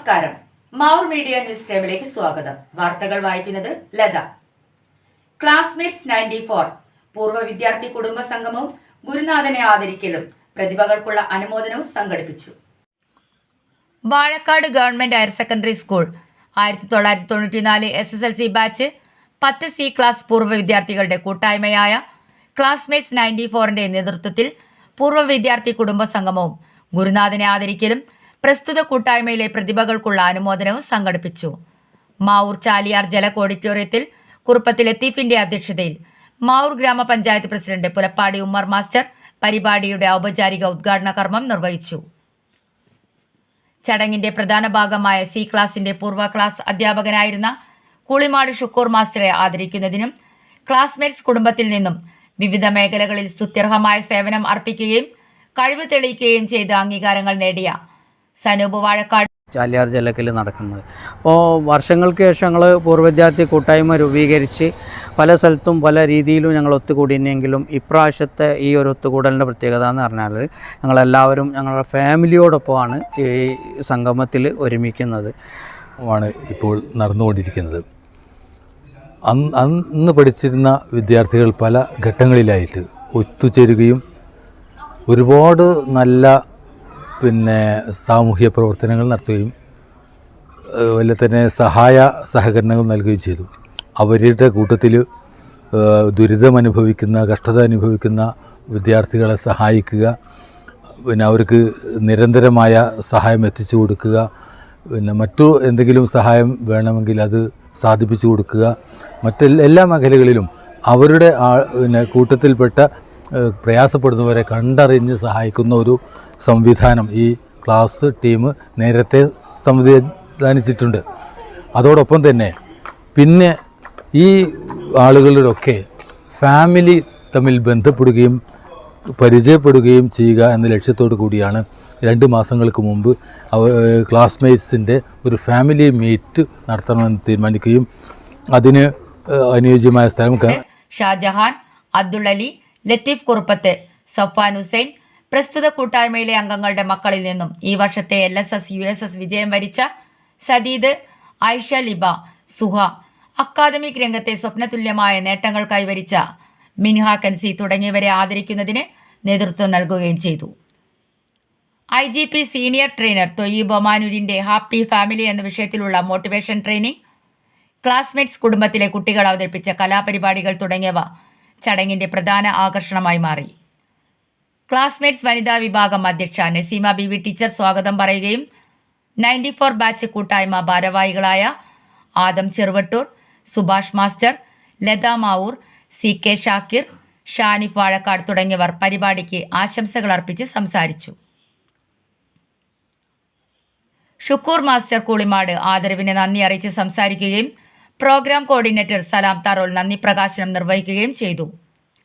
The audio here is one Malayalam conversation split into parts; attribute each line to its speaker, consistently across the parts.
Speaker 1: നമസ്കാരം. മാവൂർ മീഡിയ ന്യൂസ് ടൈമിലേക്ക് സ്വാഗതം. വാർത്തകൾ വായിക്കുന്നത് ലത. ക്ലാസ്മേറ്റ്സ് 94 പൂർവ്വ വിദ്യാർത്ഥി കുടുംബ സംഗമവും ഗുരുനാഥനെ ആദരിക്കലും പ്രതിഭകൾക്കുള്ള അനുമോദനവും സംഘടിപ്പിച്ചു. Vazhakkad government higher secondary school 1994 SSLC batch 10C class പൂർവ്വ വിദ്യാർത്ഥികളുടെ കൂട്ടായ്മയായ ക്ലാസ്മേറ്റ്സ് 94ന്റെ നേതൃത്വത്തിൽ പൂർവ്വ വിദ്യാർത്ഥി കുടുംബ സംഗമവും ഗുരുനാഥനെ ആദരിക്കലും പ്രസ്തുത കൂട്ടായ്മയിലെ പ്രതിഭകൾക്കുള്ള അനുമോദനവും സംഘടിപ്പിച്ചു. മാവൂർ ചാലിയാർ ജലക് ഓഡിറ്റോറിയത്തിൽ കുറുപ്പത്തിൽ ലത്തീഫിന്റെ അധ്യക്ഷതയിൽ മാവൂർ ഗ്രാമപഞ്ചായത്ത് പ്രസിഡന്റ് പുലപ്പാടി ഉമ്മർ മാസ്റ്റർ പരിപാടിയുടെ ഔപചാരിക ഉദ്ഘാടന കർമ്മം നിർവഹിച്ചു. ചടങ്ങിന്റെ പ്രധാന ഭാഗമായ C ക്ലാസിന്റെ പൂർവ്വ ക്ലാസ് അധ്യാപകനായിരുന്ന കൂളിമാട് ഷുക്കൂർ മാസ്റ്ററെ ആദരിക്കുന്നതിനും ക്ലാസ്മേറ്റ്സ് കുടുംബത്തിൽ നിന്നും വിവിധ മേഖലകളിൽ സ്തുത്യർഹമായ സേവനം അർപ്പിക്കുകയും കഴിവ് തെളിയിക്കുകയും ചെയ്ത് അംഗീകാരങ്ങൾ നേടിയ സനൂപ് വാഴക്കാട്
Speaker 2: ചാലിയാർ ജലക്കിൽ നടക്കുന്നത്. അപ്പോൾ വർഷങ്ങൾക്ക് ശേഷം ഞങ്ങൾ പൂർവ്വ വിദ്യാർത്ഥി കൂട്ടായ്മ രൂപീകരിച്ച് പല സ്ഥലത്തും പല രീതിയിലും ഞങ്ങൾ ഒത്തുകൂടിയെങ്കിലും ഇപ്രാവശ്യത്തെ ഈ ഒരു ഒത്തുകൂടലിൻ്റെ പ്രത്യേകത എന്ന് പറഞ്ഞാൽ ഞങ്ങളെല്ലാവരും ഞങ്ങളുടെ ഫാമിലിയോടൊപ്പമാണ് ഈ സംഗമത്തിൽ ഒരുമിക്കുന്നത്
Speaker 3: ആണ് ഇപ്പോൾ നടന്നുകൊണ്ടിരിക്കുന്നത്. അന്ന് പഠിച്ചിരുന്ന വിദ്യാർത്ഥികൾ പല ഘട്ടങ്ങളിലായിട്ട് ഒത്തുചേരുകയും ഒരുപാട് നല്ല സാമൂഹ്യ പ്രവർത്തനങ്ങൾ നടത്തുകയും അതുപോലെ തന്നെ സഹകരണങ്ങൾ നൽകുകയും ചെയ്തു. അവരുടെ കൂട്ടത്തിൽ ദുരിതമനുഭവിക്കുന്ന കഷ്ടത അനുഭവിക്കുന്ന വിദ്യാർത്ഥികളെ സഹായിക്കുക, അവർക്ക് നിരന്തരമായ സഹായം എത്തിച്ചു കൊടുക്കുക, മറ്റു എന്തെങ്കിലും സഹായം വേണമെങ്കിൽ അത് സാധിപ്പിച്ചു കൊടുക്കുക, എല്ലാ മേഖലകളിലും അവരുടെ കൂട്ടത്തിൽപ്പെട്ട പ്രയാസപ്പെടുന്നവരെ കണ്ടറിഞ്ഞ് സഹായിക്കുന്ന ഒരു സംവിധാനം ഈ ക്ലാസ് ടീം നേരത്തെ സംവിധാനിച്ചിട്ടുണ്ട്. അതോടൊപ്പം തന്നെ പിന്നെ ഈ ആളുകളുടെയൊക്കെ ഫാമിലി തമ്മിൽ ബന്ധപ്പെടുകയും പരിചയപ്പെടുകയും ചെയ്യുക എന്ന ലക്ഷ്യത്തോടു കൂടിയാണ് 2 മാസങ്ങൾക്ക് മുമ്പ് ക്ലാസ്മേറ്റ്സിൻ്റെ ഒരു ഫാമിലി മീറ്റ് നടത്തണമെന്ന് തീരുമാനിക്കുകയും അതിന് അനുയോജ്യമായ സ്ഥലം
Speaker 1: ഷാജഹാൻ, അബ്ദുൾ അലി, ലത്തീഫ് കുറുപ്പത്ത്, സഫാൻ ഹുസൈൻ പ്രസ്തുത കൂട്ടായ്മയിലെ അംഗങ്ങളുടെ മക്കളിൽ നിന്നും ഈ വർഷത്തെ LSS USS വിജയം വരിച്ച സദീദ്, ആയിഷ ലിബ, സുഹ, അക്കാദമിക് രംഗത്തെ സ്വപ്നതുല്യമായ നേട്ടങ്ങൾ കൈവരിച്ച മിൻഹ കൻസി തുടങ്ങിയവരെ ആദരിക്കുന്നതിന് നേതൃത്വം നൽകുകയും ചെയ്തു. IGP സീനിയർ ട്രെയിനർ തൊയ്യബ് ഒമാനൂരിന്റെ ഹാപ്പി ഫാമിലി എന്ന വിഷയത്തിലുള്ള മോട്ടിവേഷൻ ട്രെയിനിങ്, ക്ലാസ്മേറ്റ്സ് കുടുംബത്തിലെ കുട്ടികൾ അവതരിപ്പിച്ച കലാപരിപാടികൾ തുടങ്ങിയവ ചടങ്ങിന്റെ പ്രധാന ആകർഷണമായി മാറി. ക്ലാസ്മേറ്റ്സ് വനിതാ വിഭാഗം അധ്യക്ഷ നസീമ ബീവി ടീച്ചർ സ്വാഗതം പറയുകയും 94 ബാച്ച് കൂട്ടായ്മ ഭാരവാഹികളായ ആദം ചെറുവട്ടൂർ, സുഭാഷ് മാസ്റ്റർ, ലത മാവൂർ, CK ഷാക്കിർ, ഷാനിഫ് വാഴക്കാട് തുടങ്ങിയവർ പരിപാടിക്ക് ആശംസകൾ അർപ്പിച്ച് സംസാരിച്ചു. ഷുക്കൂർ മാസ്റ്റർ കൂളിമാട് ആദരവിന് നന്ദി അറിയിച്ച് സംസാരിക്കുകയും പ്രോഗ്രാം കോർഡിനേറ്റർ സലാം താറോൾ നന്ദി പ്രകാശനം നിർവഹിക്കുകയും ചെയ്തു.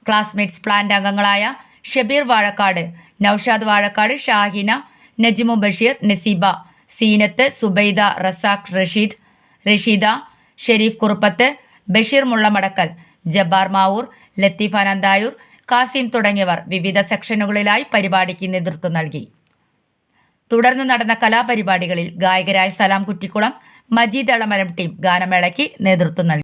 Speaker 1: ക്ലാസ്മേറ്റ്സ് പ്ലാന്റ് അംഗങ്ങളായ ഷബീർ വാഴക്കാട്, നൌഷാദ് വാഴക്കാട്, ഷാഹിന, നജ്മു ബഷീർ, നസീബ, സീനത്ത്, സുബൈദ, റസാഖ്, റഷീദ, ഷെരീഫ് കുറുപ്പത്ത്, ബഷീർ മുള്ളമടക്കൽ, ജബ്ബാർ മാവൂർ, ലത്തീഫ് അനന്തായൂർ, കാസിം തുടങ്ങിയവർ വിവിധ സെക്ഷനുകളിലായി പരിപാടിക്ക് നേതൃത്വം നൽകി. തുടർന്ന് നടന്ന കലാപരിപാടികളിൽ ഗായകരായ സലാം കുറ്റിക്കുളം, മജീദ് എളമരം ടീം ഗാനമേളയ്ക്ക് നേതൃത്വം നൽകി.